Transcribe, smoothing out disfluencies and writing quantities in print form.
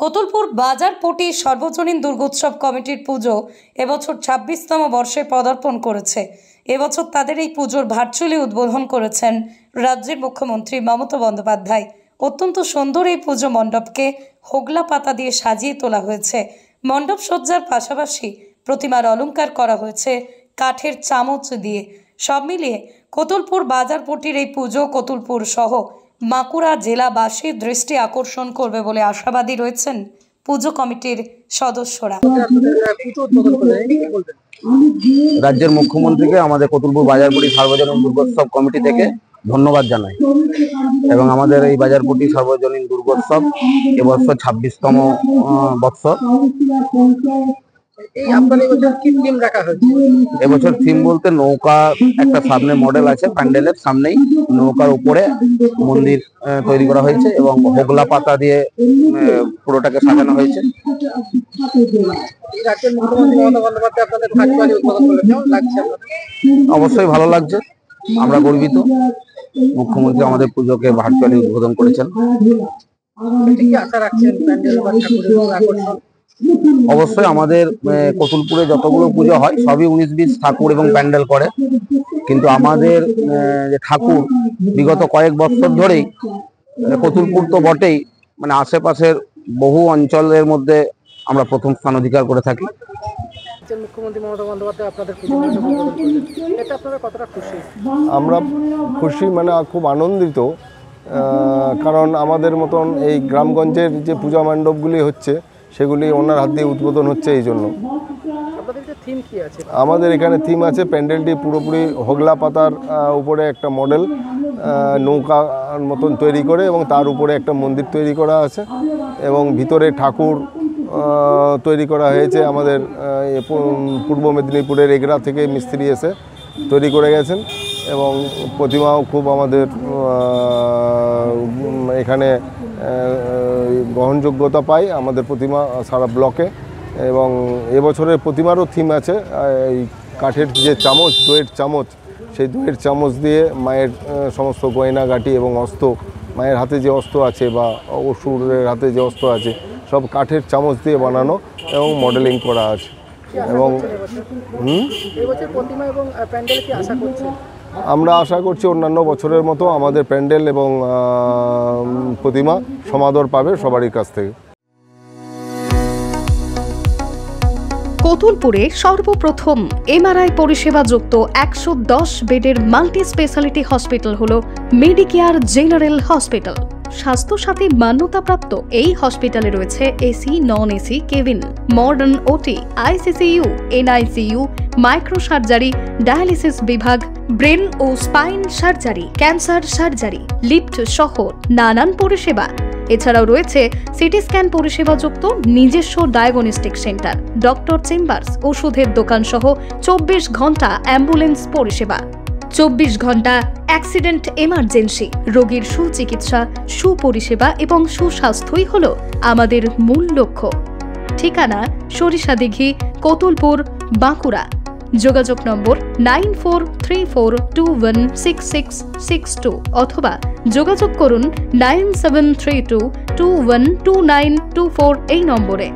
কতুলপুর বাজারপটি সর্বজনীন দুর্গোৎসব কমিটির পুজো এবছর ২৬তম বর্ষে পদার্পণ করেছে। এবছর তাদের এই পুজোর ভার্চুয়ালি উদ্বোধন করেছেন রাজ্যের মুখ্যমন্ত্রী মমতা বন্দ্যোপাধ্যায়। অত্যন্ত সুন্দর এই পুজো মণ্ডপকে হোগলা পাতা দিয়ে সাজিয়ে তোলা হয়েছে। মণ্ডপ সজ্জার পাশাপাশি প্রতিমার অলংকার করা হয়েছে কাঠের চামচ দিয়ে। সব মিলিয়ে কতুলপুর বাজারপটির এই পুজো কতুলপুর সহ বাঁকুড়া জেলাবাসীর দৃষ্টি আকর্ষণ করবে বলে আশাবাদী রয়েছেন পুজো কমিটির সদস্যরা। রাজ্যের মুখ্যমন্ত্রীকে আমাদের কতুলপুর বাজারপটি সার্বজনীন দুর্গোৎসব কমিটি থেকে ধন্যবাদ জানাই এবং আমাদের এই বাজারপটি সার্বজনীন দুর্গোৎসব এবছর ২৬তম বৎসর। এবছর থিম বলতে নৌকা একটা সামনে মডেল আছে, প্যান্ডেলের সামনেই নৌকার উপরে মন্দির তৈরি করা হয়েছে এবং হোগলা পাতা দিয়ে পুরোটাকে সাজানো হয়েছে। অবশ্যই ভালো লাগছে, আমরা গর্বিত। মুখ্যমন্ত্রী আমাদের পুজোকে ভার্চুয়ালি উদ্বোধন করেছেন। অবশ্যই আমাদের কতুলপুরে যতগুলো পুজো হয় সবই 19-20 ঠাকুর এবং প্যান্ডেল করে, কিন্তু আমাদের যে ঠাকুর বিগত কয়েক বছর ধরেই কতুলপুর তো বটেই, মানে আশেপাশের বহু অঞ্চলের মধ্যে আমরা প্রথম স্থান অধিকার করে থাকি। মুখ্যমন্ত্রী মমতা বন্দ্যোপাধ্যায় আপনাদের পুজো উদ্বোধন করলেন, এটা আপনারা কতটা খুশি? আমরা খুশি, মানে খুব আনন্দিত, কারণ আমাদের মতন এই গ্রামগঞ্জের যে পূজা মণ্ডপগুলি হচ্ছে সেগুলি ওনার হাত দিয়ে উদ্বোধন হচ্ছে। এই জন্য আমাদের এখানে থিম আছে, প্যান্ডেলটি পুরোপুরি হোগলা পাতার উপরে একটা মডেল নৌকার মতন তৈরি করে এবং তার উপরে একটা মন্দির তৈরি করা আছে এবং ভিতরে ঠাকুর তৈরি করা হয়েছে। আমাদের পূর্ব মেদিনীপুরের এগরা থেকে মিস্ত্রি এসে তৈরি করে গেছেন এবং প্রতিমাও খুব আমাদের এখানে গ্রহণযোগ্যতা পায় আমাদের প্রতিমা সারা ব্লকে। এবং এবছরের প্রতিমারও থিম আছে এই কাঠের যে চামচ, দইয়ের চামচ, সেই দইয়ের চামচ দিয়ে মায়ের সমস্ত গয়নাগাটি এবং অস্ত্র, মায়ের হাতে যে অস্ত্র আছে বা অসুরের হাতে যে অস্ত্র আছে সব কাঠের চামচ দিয়ে বানানো এবং মডেলিং করা আছে। এবং আমরা আশা করছি অন্যান্য বছরের মতো আমাদের প্যান্ডেল এবং প্রতিমা সমাদর পাবে সবারই কাছ থেকে। কতুলপুরে সর্বপ্রথম এমআরআই পরিষেবা যুক্ত ১১০ বেডের মাল্টি স্পেশালিটি হসপিটাল হল মেডিকেয়ার জেনারেল হসপিটাল। স্বাস্থ্যসাথী মান্যতাপ্রাপ্ত এই হসপিটালে রয়েছে AC, non AC cabin, modern OT, ICCU, NICU, micro surgery, dialysis বিভাগ, ব্রেন ও spine surgery, cancer surgery, lift সহ নানান পরিষেবা। এছাড়াও রয়েছে সিটি স্ক্যান পরিষেবা যুক্ত নিজস্ব ডায়াগনস্টিক সেন্টার, ডক্টর চেম্বার্স, ওষুধের দোকান সহ ২৪ ঘন্টা অ্যাম্বুলেন্স পরিষেবা। ২৪ ঘন্টা অ্যাক্সিডেন্ট এমার্জেন্সি, রোগীর সুচিকিৎসা, সুপরিষেবা এবং সুস্বাস্থ্যই হল আমাদের মূল লক্ষ্য। ঠিকানা সরিষাদিঘি, কতুলপুর, বাঁকুড়া। যোগাযোগ নম্বর 9434216662 অথবা যোগাযোগ করুন 9732212924 এই নম্বরে।